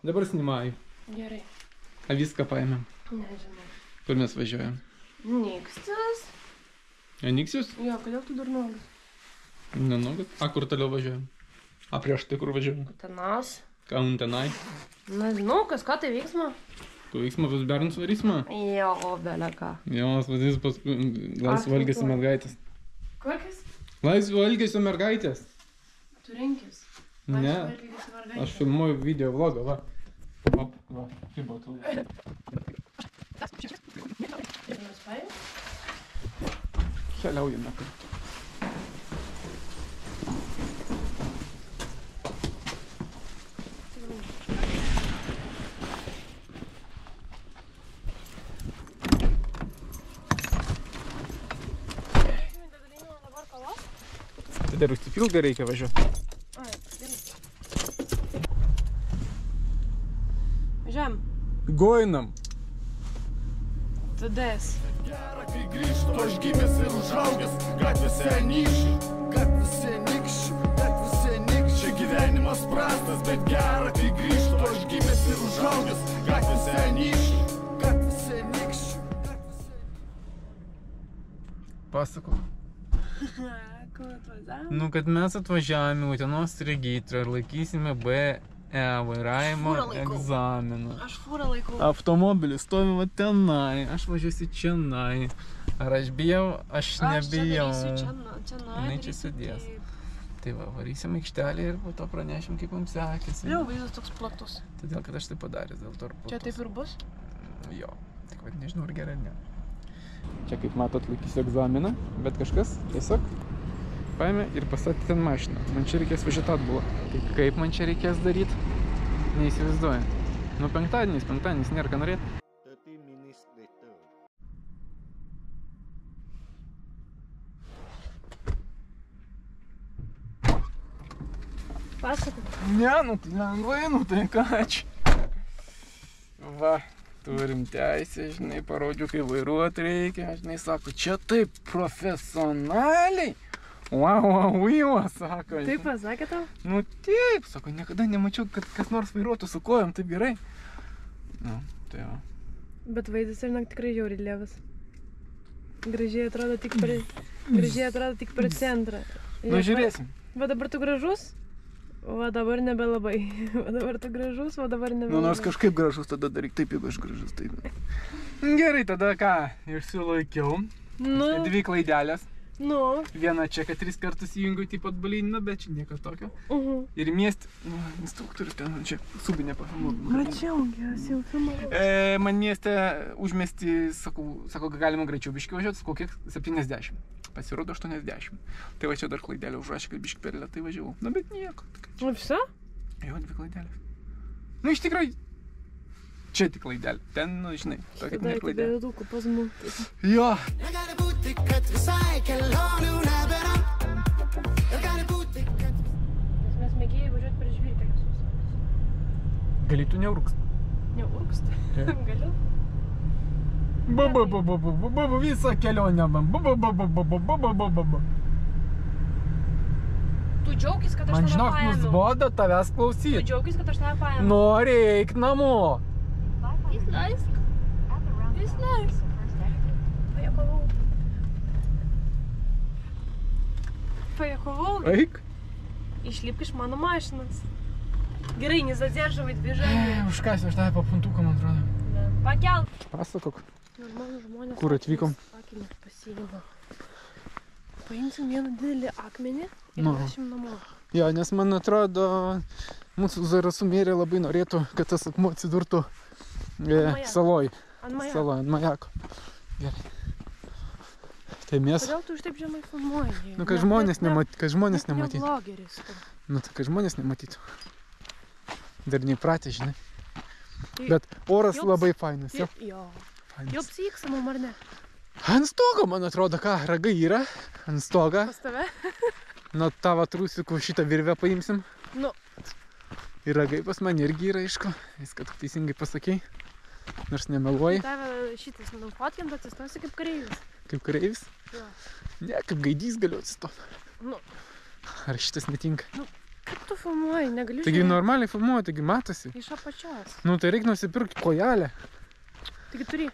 Dabar snimaju. Gerai. A viską paėmėm. Nežinau. Kur mes važiuojam? Nikstis. Aniksius? Jo, kodėl tu dar nuogas? Nenuogas. A, kur toliau važiuojam? A, prieš tai kur važiuojam? Tenas. Ką tenai? Nežinau, kas ką tai veiksma? Tu veiksma pas bernus varysma? Jo, beleka. Jo, vadys paskui laisvo elgesio mergaitės. Kokias? Laisvo elgesio mergaitės. Tu rinkis. Ne, aš filmuoju video vlogą, va. Va, kaip buvo tu. Keliaujame kartu. Tai dar užsipildą reikia važiuoti. Važiuojam. Goinam. Tudes. Gera, kai grįžtu, aš gimęs ir užaugęs gatvėse anykščių. Gatvėse anykščių, gatvėse anykščių. Čia gyvenimas prastas, bet gera, kai grįžtu, aš gimęs ir užaugęs gatvėse anykščių. Gatvėse anykščių. Pasakau. Kur atvažiavome? Nu, kad mes atvažiavome Utenos regitrą ir laikysime BE vairavimo egzaminą. Aš fūrą laikau. Automobilis stovi va tenai, aš važiuosiu čianai. Ar aš bijau? Aš nebijau. Aš čia darysiu Jinai čia sėdės. Tai va, varysim aikštelį ir po to pranešim, kaip mums sekėsi. Vėl vaizdas toks platus. Todėl, kad aš tai padaręs, dėl to ir platus. Čia taip ir bus? Jo, tik vad nežinau, ar gerai, ne. Čia, kaip matot, laikysiu egzaminą, bet kažkas tiesiog paėmė ir pastatė ten mašiną. Man čia reikės važiuoti atbulą. Tai kaip man čia reikės daryti, neįsivaizduoju. Nu, penktadienis, nėra ką norėti. Pasakok. Ne, nu tai lengvai, nu tai ką čia. Va, turim teisę, žinai, parodžiu, kai vairuoti reikia. Žinai, sako, čia taip profesionaliai. Wow, sako. Taip pasakė tau? Nu taip, sako, niekada nemačiau, kad kas nors vairuotų su kojom taip gerai. Nu, tai va. Bet vaizdas ir tikrai žiauriai lėvas. Gražiai atrodo tik per centrą. Nu, žiūrėsim. Va dabar tu gražus, va dabar nebelabai. Va dabar tu gražus, va dabar nebelabai. Nu, nors kažkaip gražus, tada daryk taip, jeigu aš gražus, taip. Gerai, tada ką, išsilaikiau. Nu. Dvi klaidelės. Nu. Vieną čia, kad 3 kartus įjungiau taip pat balinino, bet čia nieko tokio. Ir mieste, nu, instruktorius ten, čia subinė pafilmuoju. Mačiau, geras jau filmavau. Man mieste užmesti, sako, galima greičiau biškį važiuoti, sakau, kiek? 70. Pasirodo 80. Tai va čia dar klaidelę užrašė, kad biškį per lėtai važiavau. Na, bet nieko. O viso? Jo, 2 klaidelės. Nu, iš tikrai, čia tik klaidelė. Ten, nu, žinai, tokia ne klaidelė. Tada daug pasmūtis. Jo. Nes mes mėgėjai važiuoti per žvyrkelius visokius. Galėtų neurkst. Neurkst? Galiu? Visą kelionę man. Tu džiaugis, kad aš Man tave žinok, paėmiau. nusbodo tavęs Tu klausyt. džiaugis, kad aš tave paėmiau. Nori eik namo. Jis leisk. Jis leisk. Pajakavau. Pajakavau. Eik. Išlipk iš mano mašinas. Gerai, не задерживай движение. Užkasiu aš tave po puntuką, man atrodo. Pakelk. Pasakok. Normalų žmonės. Kur atvykom? Akmenį pasiima. Paimsim vieną didelį akmenį ir Nu. vešim namo. Jo, nes man atrodo, mūsų Zarasų merė labai norėtų, kad tas akmuo atsidurtų majako. saloj. Ant majako. Saloj, ant majako. Gerai. Tai mes, Kodėl tu už taip žemai filmuoji? nu, kad žmonės nematytų. Ne vlogeris. Nu, tai kad žmonės nematytų. Dar neįpratę, žinai. Tai Bet oras joks- labai fainas, jo. Jo. Fainas. Jau psiks, mum ar ne? Ant stogo, man atrodo, ką, ragai yra. Ant stogo. Pas tave? Nuo tavo trusikų šitą virvę paimsim. Nu. Ir ragai pas man irgi yra, aišku. Viską tu teisingai pasakei. Nors nemeluoji. Tave šitas nufotkint atsistosi kaip kareivis. Kaip kareivis? Jo. Ne, kaip gaidys galiu atsistoti. Nu. Ar šitas netinka? Nu. Kaip tu filmuoji, negaliu Taigi normaliai filmuoju, taigi matosi. Iš apačios. Nu tai reikia nusipirkti kojelę. Taigi turi.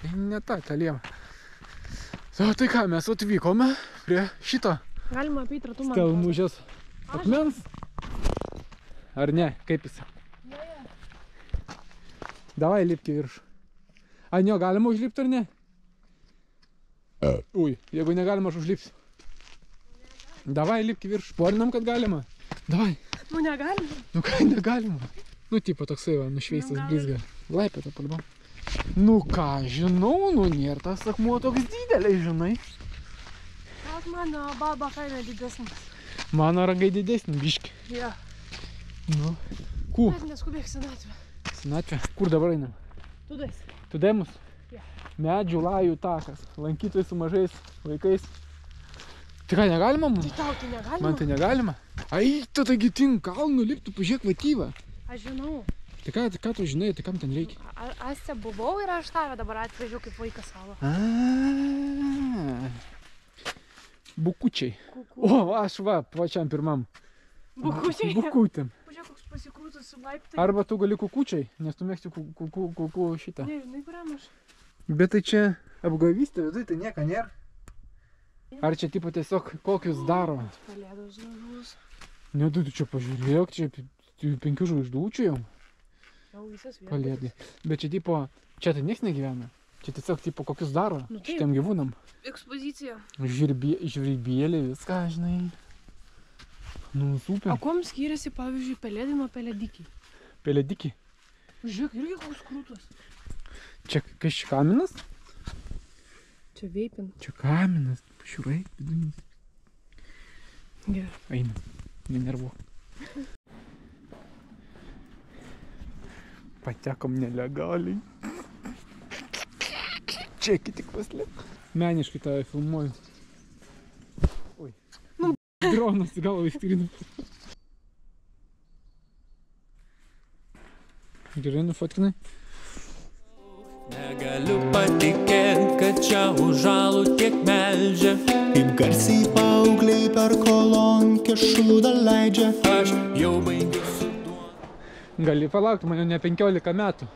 Tai ne ta lieva. Tai ką, mes atvykome prie šito Galima apeit ratu man. stelmužės akmens. Ar ne? Kaip jis? Davai, lipki virš. Ai, ne, galima užlipti ar ne? Ui, jeigu negalima, aš užlipsiu. Davai, lipki virš. Porinam, kad galima. Davai. Nu negalima. Nu ką, negalima. Nu, tipo toksai va, nušveistas blizga. Laipėta, palbam. Nu ką, žinau, nu nėra tas akmuo toks didelis, žinai. Gal mano baba kaina didesnis. Mano ragai didesnį, biški. Jo. Nu, ku? Bet neskubėk senatvę. Senatvė. Kur dabar einam? Tudais. Tudemus? Jo. Medžių lajų takas. Lankytojai su mažais vaikais. Tai ką, negalima mums? Tai tau tai negalima? Man tai negalima. Ai, tu taigi tink kalnų liptų, pažiūrėk vatyvą. Aš žinau. Tai ką tu žinai, tai kam ten reikia? Aš čia buvau ir aš tave dabar atvežiau kaip vaiką savo. Bukučiai. Kuku. O, aš va, pačiam pirmam. Bukučiai? Bukutėm. Pažiūrėk, koks pasikrūtas su laiptai. Arba tu gali kukučiai, nes tu mėgsti kuku šitą. Nežinai, kuriam aš. Bet tai čia apgavystė vidui, tai nieko nėra. Ar čia tipo tiesiog kokius daro? Pelėdos žmogus. Ne, tu čia pažiūrėk, čia 5 žvaigždučių jau. Jau visas vietas. Palėdė. Bet čia tipo, čia tai nieks negyvena. Čia tiesiog tipo kokius daro Nu, taip. šitiem gyvūnam. Ekspozicija. Žvirbėlė, viską, žinai. Nu, super. O kuom skiriasi, pavyzdžiui, pelėdai nuo pelėdikiai? Pelėdikį. Žiūrėk, irgi koks krūtas. Čia kas čia kaminas? Čia veipin. Čia kaminas. Pažiūrai, vidunis. Gerai. Eina. Nenervuok. Patekom nelegaliai. Čia tik paslėp. Meniškai tave filmuoju. Oi. Nu. Dronas į galvą įskrino. Gerai nufotkinai. Negaliu patikėt, kad čia užalų tiek meldžia. Kaip garsiai paaugliai per kolonkę šūdą leidžia. Aš jau baigiu su tuo. Gali palaukti, man jau ne 15 metų.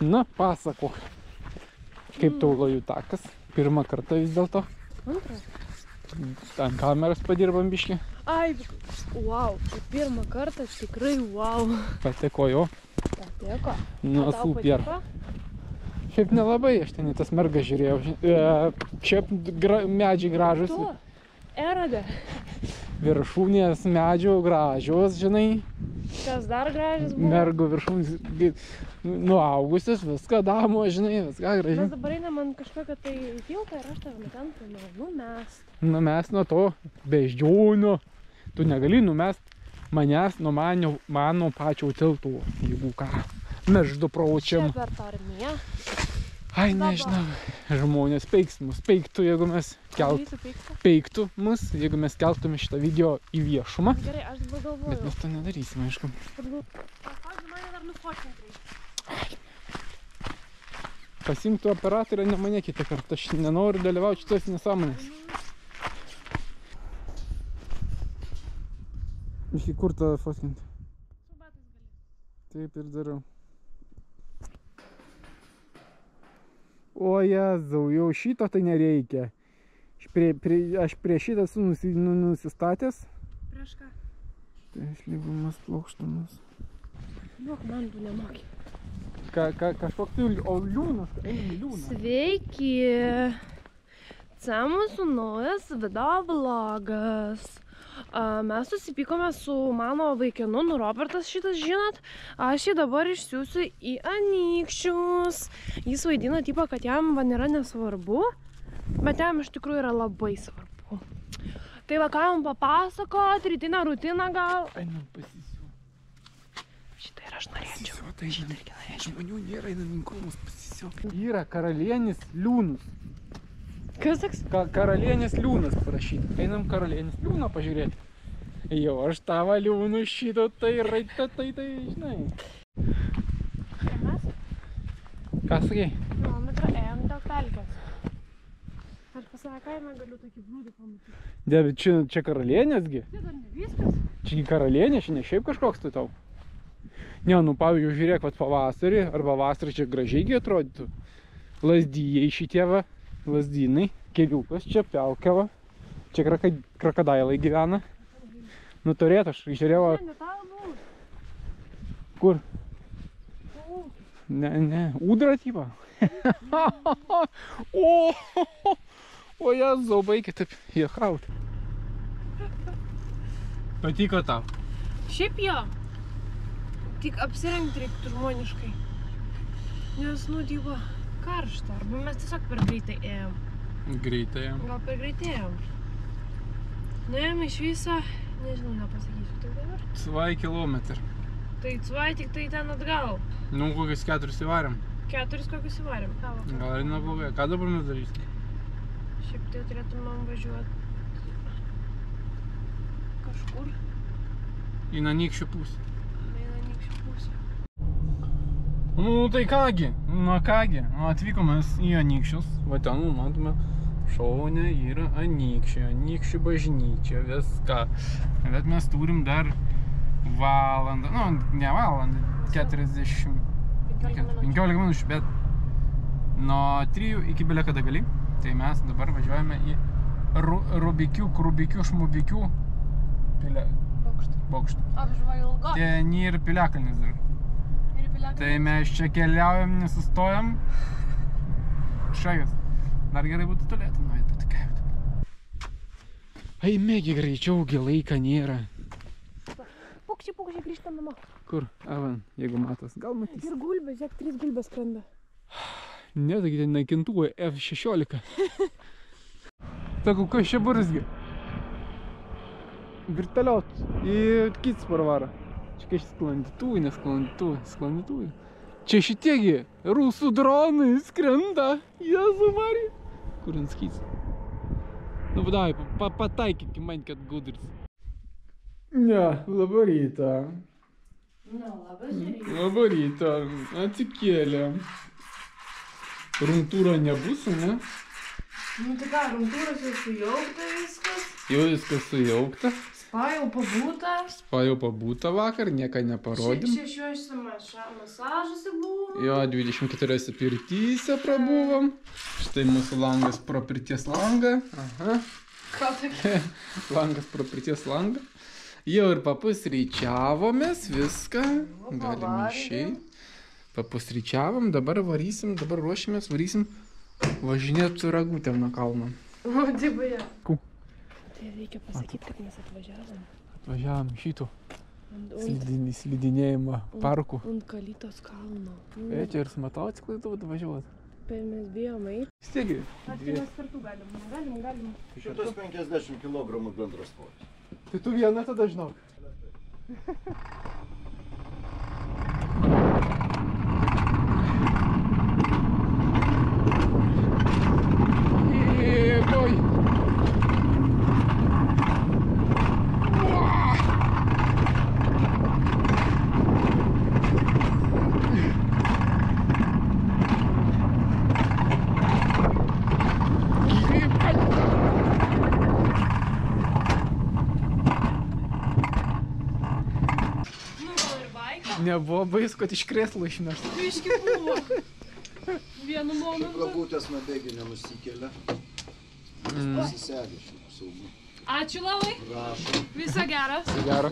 Na, pasakok. Kaip tau lojų takas? Pirmą kartą vis dėlto. Antrą. Ant kameras padirbam biškį. Ai, wow. Tai pirmą kartą tikrai wow. Pateko jo. Pateko. Nu, O tau super. patiko? Šiaip nelabai, aš ten į tas mergas žiūrėjau. Šiaip medžiai gražus. Tu, Erode. Viršūnės medžių gražios, žinai. Kas dar gražus buvo? Mergo viršūnės nuaugusios, viską damo, žinai, viską Mes gražiai. dabar einam ant kažkokio tai tilto ir aš tave ten numest. Numest nuo to beždžionių. Tu negali numest manęs nuo mano pačio tilto, jeigu ką. Meždu Čia praučiam. per tarmiją. Ai, nežinau. Žmonės peiks mus. Peiktų, jeigu mes Darysiu pykstą. peiktų mus, jeigu mes keltume šitą video į viešumą. Gerai, aš dabar Bet galvoju. mes to nedarysime, aišku. Pavyzdžiui, mane dar nufotinti reikia. Pasimtų operatorę, ne mane kitą kartą. Aš nenoriu dalyvauti šitos nesąmonės. Iš kur tą fotkinti? Su batais gali. Taip ir darau. O Jėzau, jau šito tai nereikia. Aš prie šitą esu nusistatęs. Prieš ką? Tai išlygumas plokštumas. Duok man, tu nemoki. Kažkoks tai liūnas, einam liūnas. Sveiki! Čia mūsų naujas video vlogas. Mes susipykome su mano vaikinu, nu Robertas šitas žinot. Aš jį dabar išsiųsiu į Anykščius. Jis vaidina tipą, kad jam man yra nesvarbu, bet jam iš tikrųjų yra labai svarbu. Tai va, ką jam papasakot, rytinę rutiną gal? Einam pasisiu. Šitą ir aš norėčiau. Tai žmonių nėra, einam inkumus pasisiu. Yra karalienis liūnus. Kas toks? Karalienės liūnas parašyta. Einam karalienės liūną pažiūrėti. Jau, aš tavo liūnų šito, tai, žinai. Ir mes Ką sakai? kilometrą ėjom dėl pelkės. Visą kaimą galiu tokį blūdį pamatyti. Dievi, čia karalienėsgi? Tai dar ne viskas. Čia karalienė, čia ne šiaip kažkoks tai tau. Ne, nu pavyzdžiui, žiūrėk, vat pavasarį, arba vasarį čia gražiai atrodytų. Lazdijai šitie va, lazdynai, keliukas, čia pelkava. Čia krokodilai gyvena. Nu turėt, aš žiūrėjau. Ne, tau bus. Kur? Ne, ūdra typa. O Jėzau, baikit taip juokaut. Patiko tau? Šiaip jo. Tik apsirengti reiktų žmoniškai. Nes, nu, dyba, karšta. Arba mes tiesiog per greitai ėjom. Greitai. Gal per greitai ėjom. Nuėjom iš viso, nežinau, nepasakysiu tik dabar. 2 kilometr. Tai 2 tik tai ten atgal. Nu, kokius 4 įvarėm. 4 kokius įvarėm. Gal ir neblogai. Ką dabar mes darysim? Šiaip tai turėtumėm važiuoti kažkur. Į Anykščių pusę. Į Anykščių pusę. Nu tai kągi, atvykom mes į Anykščius. Va ten, matome, šone yra Anykščiai, Anykščių bažnyčia, viską. Bet mes turim dar valandą, nu ne valandą, 15 minučių, bet nuo 3 iki bele kada gali. Tai mes dabar važiuojame į Rubikių, Šmubikių bokštą. Apžvalga. Ten ir Piliakalnis dar. Ir Piliakalnis. Tai mes čia keliaujam, nesustojam. Šagas. Dar gerai būtų tolėti, nueit patikėti. Eimėgi greičiau, laika nėra. Pukščiai, grįžtam namo. Kur? Avan, jeigu matos, gal matys. Ir gulbės, žiūrėk, 3 gulbės skrenda. Ne, taigi ten naikintuvai F16. Sakau, kas čia burzgi? Virtaliot ir kits parvara. Čia kai sklandytuvai, sklandytuvai. Čia šitiegi rusų dronai skrenda. Jėzu Marija. Kur ant skys? Nu, vadai, pataikyk man, kad gudris. Ne, labą rytą. Labą rytą. Atsikėlėm. Rumtūra nebus, ne? Nu tai ką, rumtūras jau sujaukta viskas. Jau viskas sujaukta. Spa jau pabūta Vakar, nieką neparodėm. 6 masažuose buvom. Jo, 24 pirtyse prabuvom. Štai mūsų langas pro pirties langą. Aha. Ką tokia? Langas pro pirties langą. Jau ir papusryčiavomės, viską. Galim išeit. Papusryčiavom, dabar ruošimės, važinėti ragutėm nuo kalno. O, dibaja. Ku? Tai reikia pasakyti, kad mes atvažiavom. Atvažiavom šito slidinėjimą parku. Ant Kalytos kalno. Čia ir su motociklu važiuot. Bet mes bijom eiti. Stiegi. Ar tai mes kartu galim? 150 kg bendras svoris. Tai tu vieną tada žinok. Nebuvo baisu, kad iš krėslo išneštų. Biški buvo. Vienu momentu. Prabūtės nabėgį nenusikelia. Pasisegė šių saugų. Ačiū labai. Prašom. Viso gero. Gero.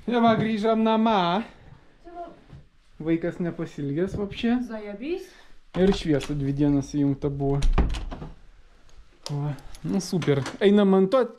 Ja va, grįžom namą. Vaikas nepasilgęs vapšė. Zajabys. Ir šviesa 2 dienas įjungta buvo. Va. Nu super. Einam montuot.